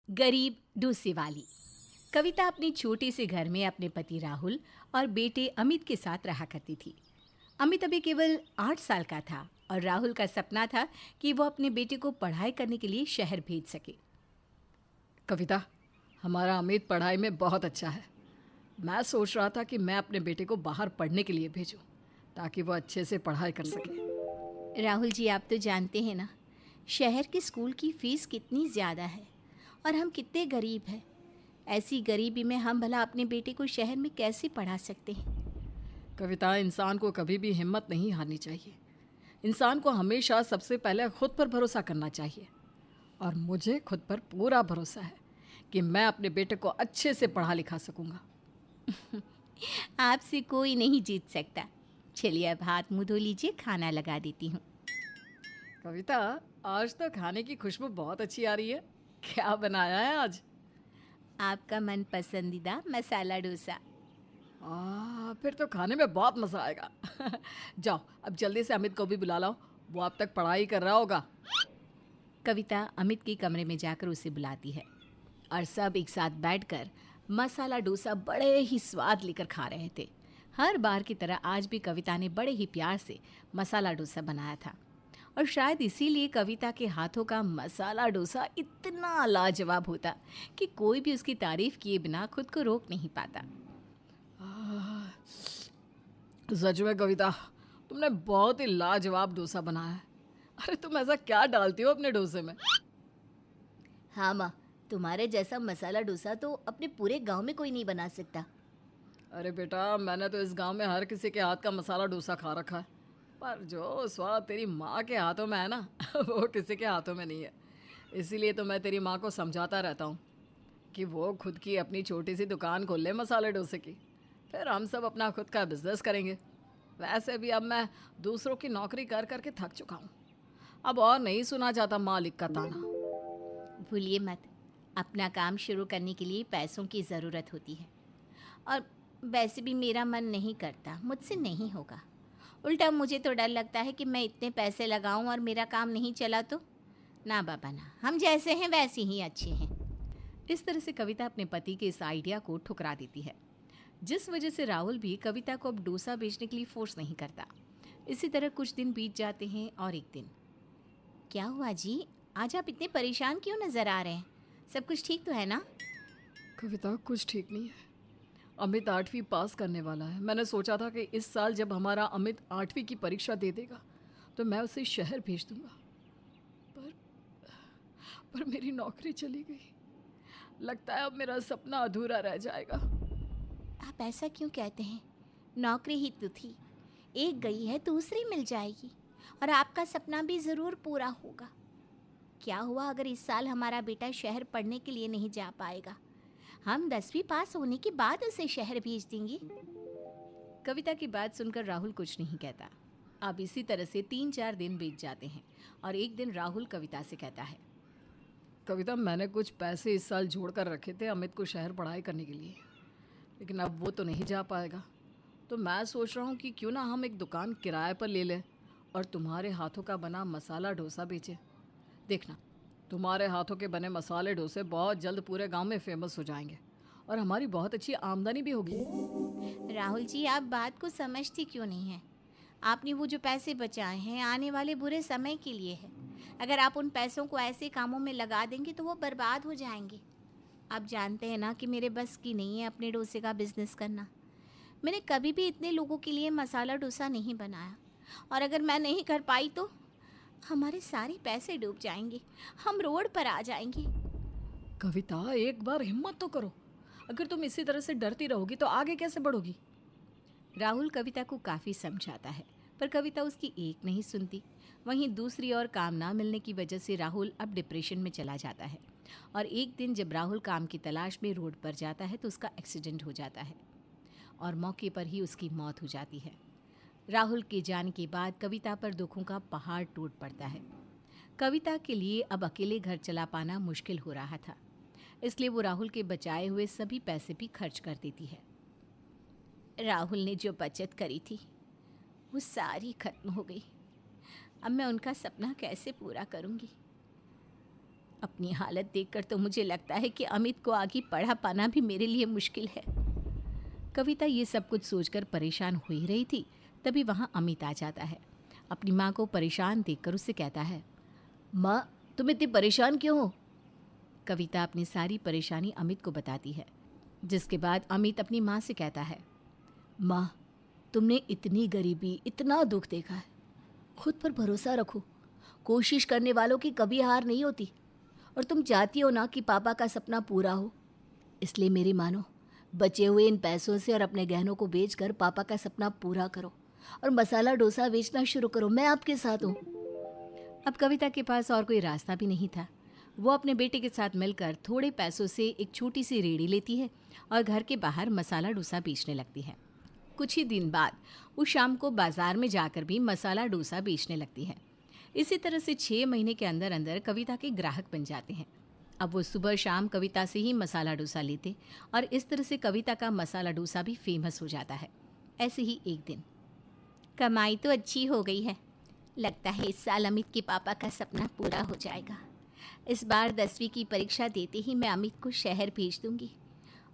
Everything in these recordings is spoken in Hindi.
गरीब डूसे वाली। कविता अपने छोटे से घर में अपने पति राहुल और बेटे अमित के साथ रहा करती थी। अमित अभी केवल 8 साल का था और राहुल का सपना था कि वो अपने बेटे को पढ़ाई करने के लिए शहर भेज सके। कविता, हमारा अमित पढ़ाई में बहुत अच्छा है। मैं सोच रहा था कि मैं अपने बेटे को बाहर पढ़ने के लिए भेजूं ताकि वो अच्छे से पढ़ाई कर सके। राहुल जी, आप तो जानते हैं ना, शहर के स्कूल की फ़ीस कितनी ज़्यादा है और हम कितने गरीब हैं। ऐसी गरीबी में हम भला अपने बेटे को शहर में कैसे पढ़ा सकते हैं। कविता, इंसान को कभी भी हिम्मत नहीं हारनी चाहिए। इंसान को हमेशा सबसे पहले खुद पर भरोसा करना चाहिए और मुझे खुद पर पूरा भरोसा है कि मैं अपने बेटे को अच्छे से पढ़ा लिखा सकूंगा। आपसे कोई नहीं जीत सकता। चलिए अब हाथ मुंह धो लीजिए, खाना लगा देती हूँ। कविता, आज तो खाने की खुशबू बहुत अच्छी आ रही है। क्या बनाया है आज? आपका मन पसंदीदा मसाला डोसा। फिर तो खाने में बहुत मज़ा आएगा। जाओ, अब जल्दी से अमित को भी बुला लाओ। वो अब तक पढ़ाई कर रहा होगा। कविता अमित के कमरे में जाकर उसे बुलाती है और सब एक साथ बैठकर मसाला डोसा बड़े ही स्वाद लेकर खा रहे थे। हर बार की तरह आज भी कविता ने बड़े ही प्यार से मसाला डोसा बनाया था और शायद इसीलिए कविता के हाथों का मसाला डोसा इतना लाजवाब होता कि कोई भी उसकी तारीफ किए बिना खुद को रोक नहीं पाता। सच में कविता, तुमने बहुत ही लाजवाब डोसा बनाया है। अरे, तुम ऐसा क्या डालती हो अपने डोसे में? हाँ माँ, तुम्हारे जैसा मसाला डोसा तो अपने पूरे गांव में कोई नहीं बना सकता। अरे बेटा, मैंने तो इस गांव में हर किसी के हाथ का मसाला डोसा खा रखा है, पर जो स्वाद तेरी माँ के हाथों में है ना वो किसी के हाथों में नहीं है। इसीलिए तो मैं तेरी माँ को समझाता रहता हूँ कि वो खुद की अपनी छोटी सी दुकान खोल ले मसाले डोसे की। फिर हम सब अपना खुद का बिजनेस करेंगे। वैसे भी अब मैं दूसरों की नौकरी कर कर के थक चुका हूँ। अब और नहीं सुना जाता मालिक का ताना। भूलिए मत, अपना काम शुरू करने के लिए पैसों की ज़रूरत होती है और वैसे भी मेरा मन नहीं करता, मुझसे नहीं होगा। उल्टा मुझे तो डर लगता है कि मैं इतने पैसे लगाऊं और मेरा काम नहीं चला तो। ना बाबा ना, हम जैसे हैं वैसे ही अच्छे हैं। इस तरह से कविता अपने पति के इस आइडिया को ठुकरा देती है, जिस वजह से राहुल भी कविता को अब डोसा बेचने के लिए फोर्स नहीं करता। इसी तरह कुछ दिन बीत जाते हैं और एक दिन। क्या हुआ जी, आज आप इतने परेशान क्यों नज़र आ रहे हैं? सब कुछ ठीक तो है ना? कविता, कुछ ठीक नहीं है। अमित 8वीं पास करने वाला है। मैंने सोचा था कि इस साल जब हमारा अमित 8वीं की परीक्षा दे देगा तो मैं उसे शहर भेज दूंगा, पर पर मेरी नौकरी चली गई। लगता है अब मेरा सपना अधूरा रह जाएगा। आप ऐसा क्यों कहते हैं? नौकरी ही तो थी, एक गई है दूसरी मिल जाएगी और आपका सपना भी ज़रूर पूरा होगा। क्या हुआ अगर इस साल हमारा बेटा शहर पढ़ने के लिए नहीं जा पाएगा? हम 10वीं पास होने के बाद उसे शहर भेज देंगे। कविता की बात सुनकर राहुल कुछ नहीं कहता। अब इसी तरह से 3-4 दिन बीत जाते हैं और एक दिन राहुल कविता से कहता है। कविता, मैंने कुछ पैसे इस साल जोड़ कर रखे थे अमित को शहर पढ़ाई करने के लिए, लेकिन अब वो तो नहीं जा पाएगा। तो मैं सोच रहा हूँ कि क्यों ना हम एक दुकान किराए पर ले लें और तुम्हारे हाथों का बना मसाला डोसा बेचें। देखना, तुम्हारे हाथों के बने मसाले डोसे बहुत जल्द पूरे गांव में फेमस हो जाएंगे और हमारी बहुत अच्छी आमदनी भी होगी। राहुल जी, आप बात को समझती क्यों नहीं हैं? आपने वो जो पैसे बचाए हैं आने वाले बुरे समय के लिए है। अगर आप उन पैसों को ऐसे कामों में लगा देंगे तो वो बर्बाद हो जाएंगे। आप जानते हैं ना कि मेरे बस की नहीं है अपने डोसे का बिजनेस करना। मैंने कभी भी इतने लोगों के लिए मसाला डोसा नहीं बनाया और अगर मैं नहीं कर पाई तो हमारे सारे पैसे डूब जाएंगे, हम रोड पर आ जाएंगे। कविता, एक बार हिम्मत तो करो। अगर तुम इसी तरह से डरती रहोगी तो आगे कैसे बढ़ोगी? राहुल कविता को काफ़ी समझाता है, पर कविता उसकी एक नहीं सुनती। वहीं दूसरी ओर काम ना मिलने की वजह से राहुल अब डिप्रेशन में चला जाता है और एक दिन जब राहुल काम की तलाश में रोड पर जाता है तो उसका एक्सीडेंट हो जाता है और मौके पर ही उसकी मौत हो जाती है। राहुल के जाने के बाद कविता पर दुखों का पहाड़ टूट पड़ता है। कविता के लिए अब अकेले घर चला पाना मुश्किल हो रहा था, इसलिए वो राहुल के बचाए हुए सभी पैसे भी खर्च कर देती है। राहुल ने जो बचत करी थी वो सारी खत्म हो गई। अब मैं उनका सपना कैसे पूरा करूंगी? अपनी हालत देखकर तो मुझे लगता है कि अमित को आगे पढ़ा पाना भी मेरे लिए मुश्किल है। कविता ये सब कुछ सोचकर परेशान हो ही रही थी, तभी वहाँ अमित आ जाता है। अपनी माँ को परेशान देखकर उससे कहता है, माँ तुम इतनी परेशान क्यों हो? कविता अपनी सारी परेशानी अमित को बताती है, जिसके बाद अमित अपनी माँ से कहता है, माँ तुमने इतनी गरीबी, इतना दुख देखा है, खुद पर भरोसा रखो, कोशिश करने वालों की कभी हार नहीं होती। और तुम चाहती हो ना कि पापा का सपना पूरा हो, इसलिए मेरी मानो, बचे हुए इन पैसों से और अपने गहनों को बेचकर पापा का सपना पूरा करो और मसाला डोसा बेचना शुरू करो। मैं आपके साथ हूँ। अब कविता के पास और कोई रास्ता भी नहीं था। वो अपने बेटे के साथ मिलकर थोड़े पैसों से एक छोटी सी रेहड़ी लेती है और घर के बाहर मसाला डोसा बेचने लगती है। कुछ ही दिन बाद वो शाम को बाजार में जाकर भी मसाला डोसा बेचने लगती है। इसी तरह से 6 महीने के अंदर अंदर कविता के ग्राहक बन जाते हैं। अब वो सुबह शाम कविता से ही मसाला डोसा लेते और इस तरह से कविता का मसाला डोसा भी फेमस हो जाता है। ऐसे ही एक दिन, कमाई तो अच्छी हो गई है, लगता है इस साल अमित के पापा का सपना पूरा हो जाएगा। इस बार 10वीं की परीक्षा देते ही मैं अमित को शहर भेज दूंगी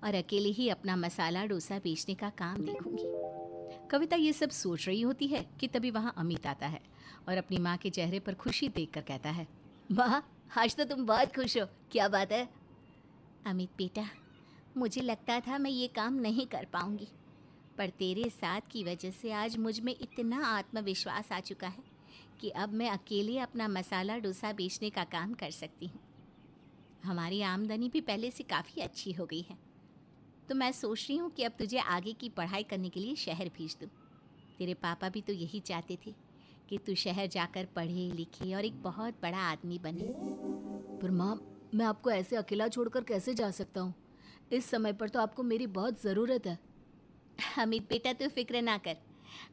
और अकेले ही अपना मसाला डोसा बेचने का काम देखूंगी। कविता ये सब सोच रही होती है कि तभी वहाँ अमित आता है और अपनी माँ के चेहरे पर खुशी देखकर कहता है, माँ आज तो तुम बहुत खुश हो, क्या बात है? अमित बेटा, मुझे लगता था मैं ये काम नहीं कर पाऊंगी, पर तेरे साथ की वजह से आज मुझ में इतना आत्मविश्वास आ चुका है कि अब मैं अकेले अपना मसाला डोसा बेचने का काम कर सकती हूँ। हमारी आमदनी भी पहले से काफ़ी अच्छी हो गई है, तो मैं सोच रही हूँ कि अब तुझे आगे की पढ़ाई करने के लिए शहर भेज दूँ। तेरे पापा भी तो यही चाहते थे कि तू शहर जाकर पढ़े लिखे और एक बहुत बड़ा आदमी बने। पर माँ, मैं आपको ऐसे अकेला छोड़कर कैसे जा सकता हूँ? इस समय पर तो आपको मेरी बहुत ज़रूरत है। अमित बेटा तू फिक्र ना कर,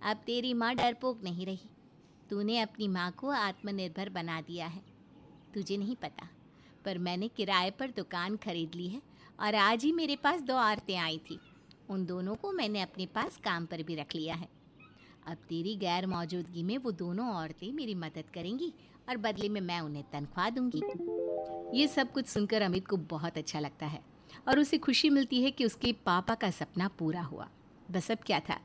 अब तेरी माँ डरपोक नहीं रही। तूने अपनी माँ को आत्मनिर्भर बना दिया है। तुझे नहीं पता, पर मैंने किराए पर दुकान खरीद ली है और आज ही मेरे पास 2 औरतें आई थी। उन दोनों को मैंने अपने पास काम पर भी रख लिया है। अब तेरी गैर मौजूदगी में वो दोनों औरतें मेरी मदद करेंगी और बदले में मैं उन्हें तनख्वाह दूंगी। ये सब कुछ सुनकर अमित को बहुत अच्छा लगता है और उसे खुशी मिलती है कि उसके पापा का सपना पूरा हुआ। बस अब क्या था,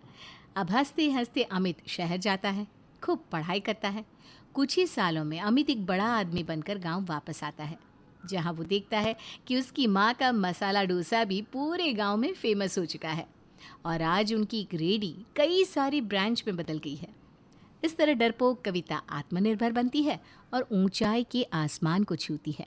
अब हंसते हंसते अमित शहर जाता है, खूब पढ़ाई करता है। कुछ ही सालों में अमित एक बड़ा आदमी बनकर गांव वापस आता है, जहां वो देखता है कि उसकी माँ का मसाला डोसा भी पूरे गांव में फेमस हो चुका है और आज उनकी एक रेडी कई सारी ब्रांच में बदल गई है। इस तरह डरपोक कविता आत्मनिर्भर बनती है और ऊंचाई के आसमान को छूती है।